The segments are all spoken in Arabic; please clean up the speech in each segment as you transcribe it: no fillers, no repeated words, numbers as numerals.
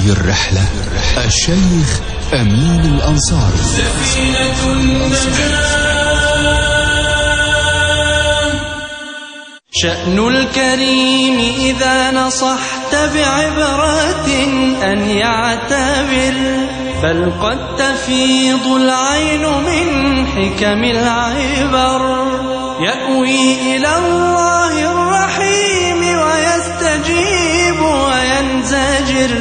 هذه الرحلة الشيخ أمين الأنصاري. سفينة النجاة. شأن الكريم إذا نصحت بعبرة أن يعتبر، بل قد تفيض العين من حكم العبر. يأوي إلى الله الرحيم ويستجيب وينزجر،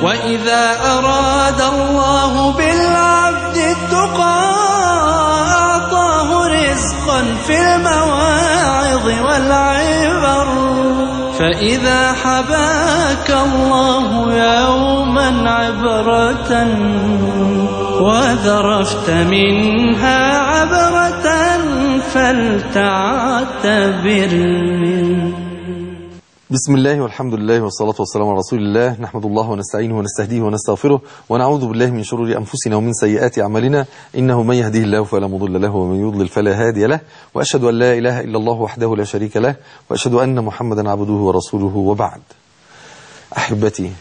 وإذا أراد الله بالعبد التقى أعطاه رزقا في المواعظ والعبر. فإذا حباك الله يوما عبرة وذرفت منها عبرة فلتعتبر. بسم الله والحمد لله والصلاة والسلام على رسول الله. نحمد الله ونستعينه ونستهديه ونستغفره ونعوذ بالله من شرور أنفسنا ومن سيئات أعمالنا، إنه من يهديه الله فلا مضل له ومن يضلل فلا هادي له، وأشهد أن لا إله إلا الله وحده لا شريك له، وأشهد أن محمدا عبده ورسوله. وبعد، أحبتي،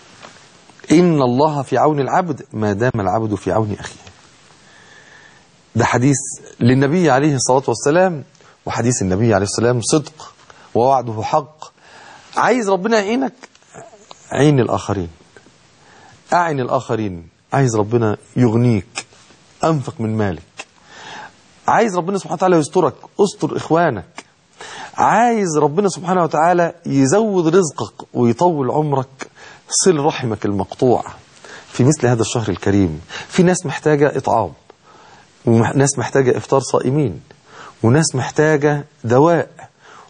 إن الله في عون العبد ما دام العبد في عون أخيه. ده حديث للنبي عليه الصلاة والسلام، وحديث النبي عليه الصلاة والسلام صدق ووعده حق. عايز ربنا يعينك، عين الآخرين، أعن الآخرين. عايز ربنا يغنيك، أنفق من مالك. عايز ربنا سبحانه وتعالى يسترك، أستر إخوانك. عايز ربنا سبحانه وتعالى يزود رزقك ويطول عمرك، صل رحمك المقطوع في مثل هذا الشهر الكريم. في ناس محتاجة إطعام، وناس محتاجة إفطار صائمين، وناس محتاجة دواء،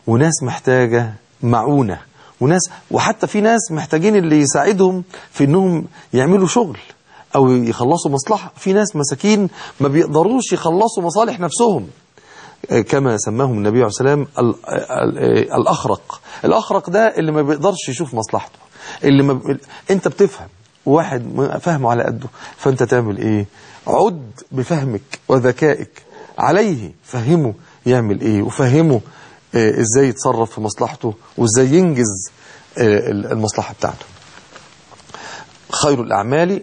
وناس محتاجة معونة، وحتى في ناس محتاجين اللي يساعدهم في انهم يعملوا شغل او يخلصوا مصلحة. في ناس مساكين ما بيقدروش يخلصوا مصالح نفسهم، كما سماهم النبي عليه السلام الأخرق ده اللي ما بيقدرش يشوف مصلحته، انت بتفهم واحد فهمه على قده، فانت تعمل ايه؟ عد بفهمك وذكائك عليه، فهمه يعمل ايه، وفهمه ازاي يتصرف في مصلحته، وازاي ينجز المصلحة بتاعته. خير الأعمال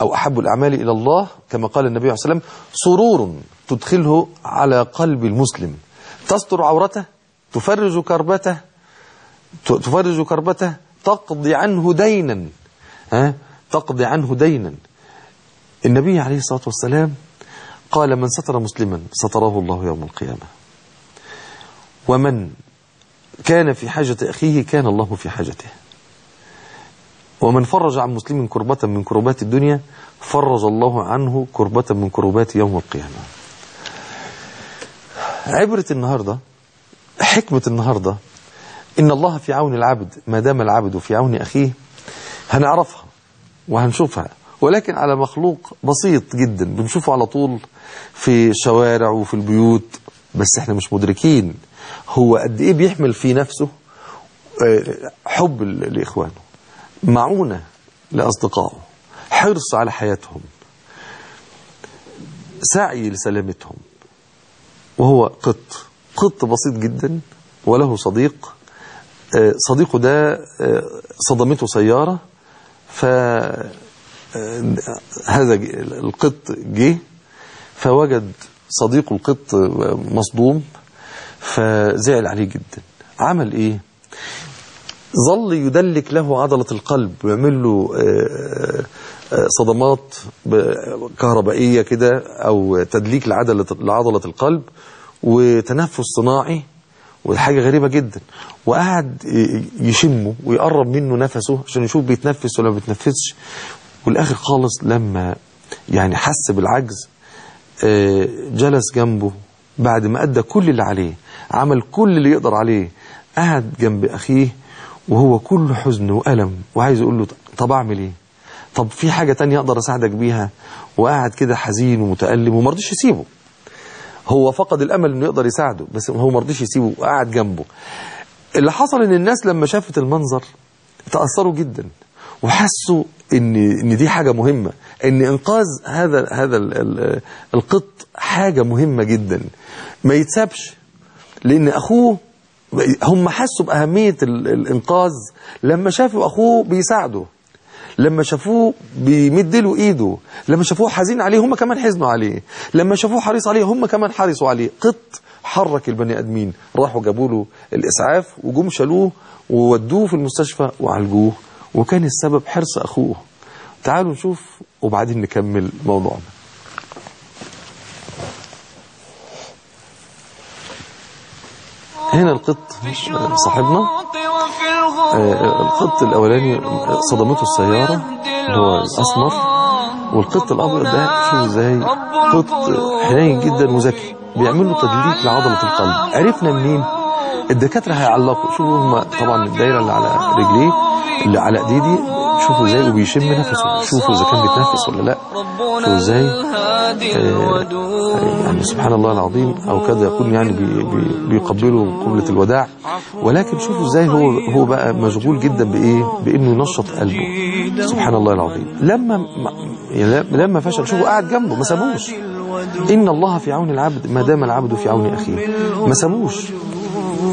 أو أحب الأعمال إلى الله، كما قال النبي عليه الصلاة والسلام: سرور تدخله على قلب المسلم، تستر عورته، تفرج كربته، تقضي عنه دينا. تقضي عنه دينا. النبي عليه الصلاة والسلام قال: من ستر مسلما ستره الله يوم القيامة، ومن كان في حاجة أخيه كان الله في حاجته، ومن فرج عن مسلم كربة من كربات الدنيا فرج الله عنه كربة من كربات يوم القيامة. عبرة النهاردة، حكمة النهاردة، إن الله في عون العبد ما دام العبد في عون أخيه. هنعرفها وهنشوفها، ولكن على مخلوق بسيط جدا بنشوفه على طول في الشوارع وفي البيوت، بس احنا مش مدركين هو قد ايه بيحمل في نفسه حب لإخوانه، معونة لأصدقائه، حرص على حياتهم، سعي لسلامتهم. وهو قط بسيط جدا، وله صديق. صديقه ده صدمته سيارة، فهذا القط جه فوجد صديقه القط مصدوم، فزعل عليه جدا. عمل ايه؟ ظل يدلك له عضلة القلب، ويعمل له صدمات كهربائية كده، او تدليك لعضلة القلب، وتنفس صناعي، وحاجة غريبة جدا. وقعد يشمه ويقرب منه نفسه عشان يشوف بيتنفس ولا ما بيتنفسش. والاخر خالص لما يعني حس بالعجز، جلس جنبه بعد ما أدى كل اللي عليه، عمل كل اللي يقدر عليه، قعد جنب أخيه وهو كله حزن وألم، وعايز يقول له: طب أعمل إيه؟ طب في حاجة تانية أقدر أساعدك بيها؟ وقعد كده حزين ومتألم، ومرضيش يسيبه. هو فقد الأمل إنه يقدر يساعده، بس هو مرضيش يسيبه وقعد جنبه. اللي حصل إن الناس لما شافت المنظر تأثروا جدا، وحسوا إن دي حاجة مهمة، إن إنقاذ هذا القط حاجة مهمة جدا، ما يتسابش. لأن أخوه، هم حسوا بأهمية الإنقاذ لما شافوا أخوه بيساعده. لما شافوه بيمد له ايده، لما شافوه حزين عليه هم كمان حزنوا عليه، لما شافوه حريص عليه هم كمان حرصوا عليه. قط حرك البني ادمين، راحوا جابوا له الاسعاف وجم شالوه وودوه في المستشفى وعالجوه، وكان السبب حرص اخوه. تعالوا نشوف وبعدين نكمل موضوعنا. هنا القط صاحبنا، القط الاولاني صدمته السياره اللي هو الاسمر، والقط الابيض ده شوف ازاي قط حنين جدا وذكي، بيعمل له تدليك لعضله القلب. عرفنا منين؟ الدكاتره هيعلقوا، شوفوا هم طبعا الدايره اللي على رجليه اللي على ايديه، شوفوا ازاي وبيشم نفسه، شوفوا اذا كان بيتنفس ولا لا، شوفوا ازاي يعني سبحان الله العظيم، او كاد يكون يعني بيقبلوا قبلة الوداع. ولكن شوفوا ازاي هو بقى مشغول جدا بايه؟ بانه ينشط قلبه. سبحان الله العظيم. لما فشل شوفوا قاعد جنبه ما سابوش. ان الله في عون العبد ما دام العبد في عون اخيه. ما سابوش،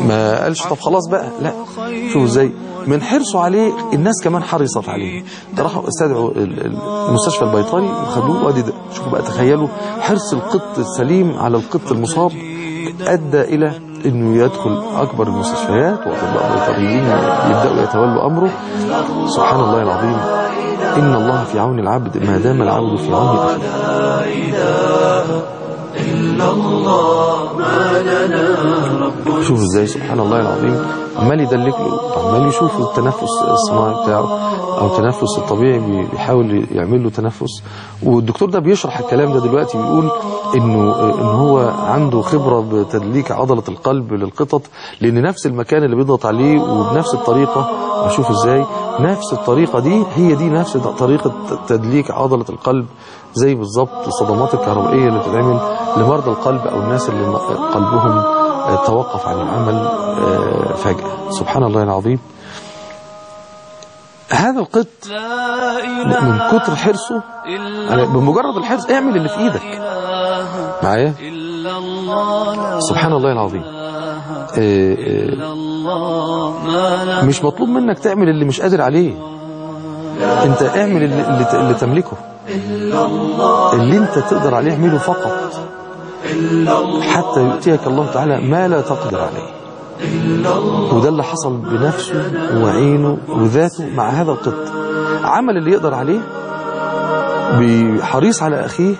ما قالش طب خلاص بقى، لا. شوفوا ازاي من حرصوا عليه الناس كمان حرصت عليه. راحوا استدعوا المستشفى البيطري وخدوه. وادي شوفوا بقى، تخيلوا حرص القط السليم على القط المصاب ادى الى انه يدخل اكبر المستشفيات، واطباء بيطريين يبداوا يتولوا امره. سبحان الله العظيم. ان الله في عون العبد ما دام العبد في عون اخيه. شوفوا ازاي سبحان الله العظيم عمال يدلك له، عمال يشوف التنفس الصناعي بتاعه او التنفس الطبيعي، بيحاول يعمل له تنفس. والدكتور ده بيشرح الكلام ده دلوقتي، بيقول ان هو عنده خبره بتدليك عضله القلب للقطط، لان نفس المكان اللي بيضغط عليه وبنفس الطريقه. اشوف ازاي نفس الطريقه دي هي دي نفس طريقه تدليك عضله القلب، زي بالظبط الصدمات الكهربائيه اللي بتتعمل لمرضى القلب او الناس اللي قلبهم توقف عن العمل فجأة. سبحان الله العظيم. هذا القط من كتر حرصه، بمجرد الحرص اعمل اللي في ايدك معايا. سبحان الله العظيم. مش مطلوب منك تعمل اللي مش قادر عليه، انت اعمل اللي تملكه، اللي انت تقدر عليه اعمله فقط، حتى يؤتيك الله تعالى ما لا تقدر عليه. وده اللي حصل بنفسه وعينه وذاته مع هذا القط. عمل اللي يقدر عليه، بحريص على أخيه،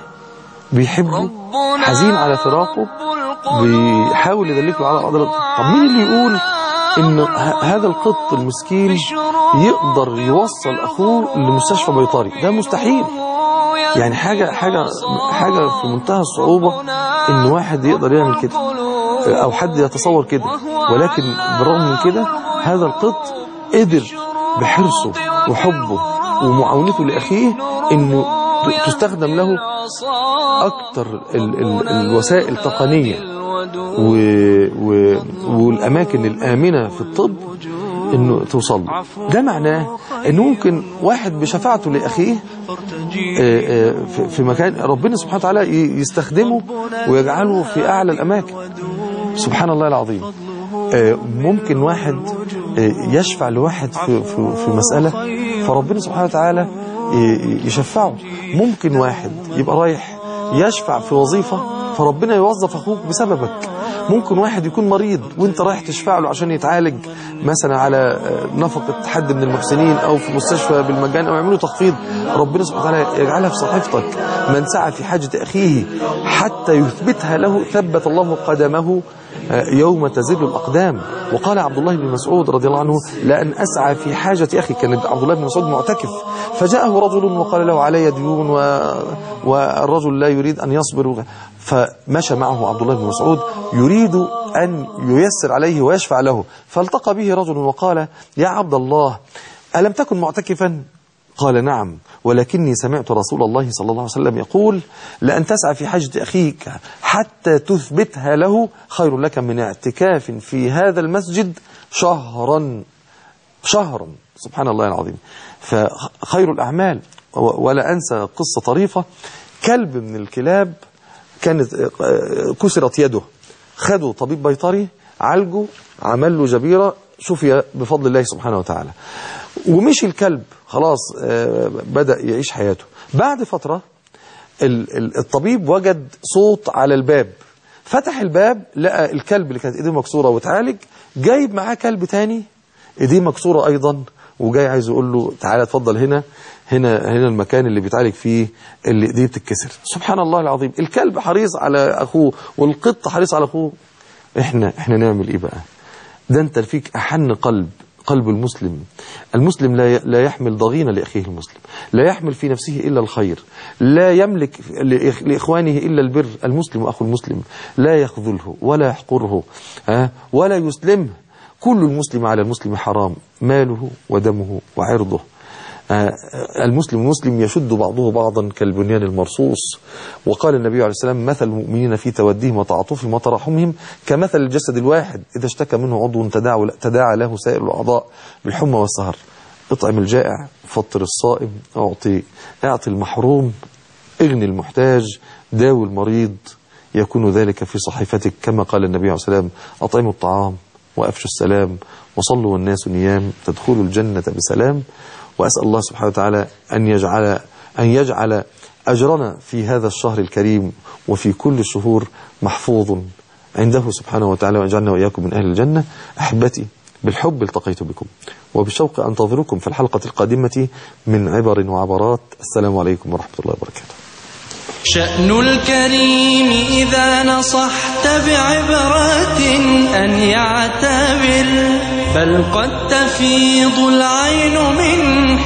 بيحبه، حزين على فراقه، بيحاول يدلك له على عضلة. طب مين اللي يقول إن هذا القط المسكين يقدر يوصل أخوه لمستشفى بيطري؟ ده مستحيل. يعني حاجة في منتهى الصعوبة إن واحد يقدر يعمل كده أو حد يتصور كده. ولكن بالرغم من كده هذا القط قدر بحرصه وحبه ومعاونته لأخيه إنه تستخدم له أكثر الوسائل التقنية والأماكن الآمنة في الطب إنه توصل له. ده معناه إنه ممكن واحد بشفاعته لأخيه في مكان ربنا سبحانه وتعالى يستخدمه ويجعله في أعلى الأماكن. سبحان الله العظيم. ممكن واحد يشفع لواحد في مسألة فربنا سبحانه وتعالى يشفعه. ممكن واحد يبقى رايح يشفع في وظيفة فربنا يوظف أخوك بسببك. ممكن واحد يكون مريض وانت رايح تشفع له عشان يتعالج مثلا على نفقة حد من المحسنين او في مستشفى بالمجان او يعملوا تخفيض، ربنا سبحانه وتعالى يجعلها في صحيفتك. من سعى في حاجة أخيه حتى يثبتها له ثبت الله قدمه يوم تزل الأقدام. وقال عبد الله بن مسعود رضي الله عنه: لأن أسعى في حاجة أخي. كان عبد الله بن مسعود معتكف، فجاءه رجل وقال له: علي ديون والرجل لا يريد أن يصبر، فمشى معه عبد الله بن مسعود يريد أن ييسر عليه ويشفع له. فالتقى به رجل وقال: يا عبد الله، ألم تكن معتكفا؟ قال: نعم، ولكني سمعت رسول الله صلى الله عليه وسلم يقول: لأن تسعى في حاجة أخيك حتى تثبتها له خير لك من اعتكاف في هذا المسجد شهرا. سبحان الله العظيم. فخير الأعمال. ولا أنسى قصة طريفة، كلب من الكلاب كانت كسرت يده، خدوا طبيب بيطري عالجه، عمل له جبيرة، شفي بفضل الله سبحانه وتعالى. ومشي الكلب خلاص، بدأ يعيش حياته. بعد فترة الطبيب وجد صوت على الباب، فتح الباب لقى الكلب اللي كانت ايديه مكسورة وتعالج جايب معاه كلب تاني ايديه مكسورة ايضا، وجاي عايز يقول له تعالى اتفضل هنا المكان اللي بيتعالج فيه اللي ايديه بتتكسر. سبحان الله العظيم، الكلب حريص على اخوه والقط حريص على اخوه. احنا نعمل ايه بقى؟ ده انت فيك احن قلب المسلم لا يحمل ضغينة لأخيه المسلم، لا يحمل في نفسه إلا الخير، لا يملك لإخوانه إلا البر. المسلم أخو المسلم لا يخذله ولا يحقره ولا يسلمه. كل المسلم على المسلم حرام، ماله ودمه وعرضه. المسلم يشد بعضه بعضا كالبنيان المرصوص. وقال النبي عليه السلام: مثل المؤمنين في توديهم وتعاطفهم وتراحمهم كمثل الجسد الواحد إذا اشتكى منه عضو تداعى له سائر الأعضاء بالحمى والسهر. اطعم الجائع، فطر الصائم، اعطي المحروم، اغني المحتاج، داوي المريض، يكون ذلك في صحيفتك. كما قال النبي عليه السلام: أطعموا الطعام وأفشوا السلام وصلوا والناس نيام تدخلوا الجنة بسلام. وأسأل الله سبحانه وتعالى أن يجعل أجرنا في هذا الشهر الكريم وفي كل الشهور محفوظ عنده سبحانه وتعالى، ويجعلنا وإياكم من أهل الجنة. أحبتي، بالحب التقيت بكم، وبالشوق أنتظركم في الحلقة القادمة من عبر وعبرات. السلام عليكم ورحمة الله وبركاته. شأن الكريم إذا نصحت بعبرة أن يعتبر، بل قد تفيض العين من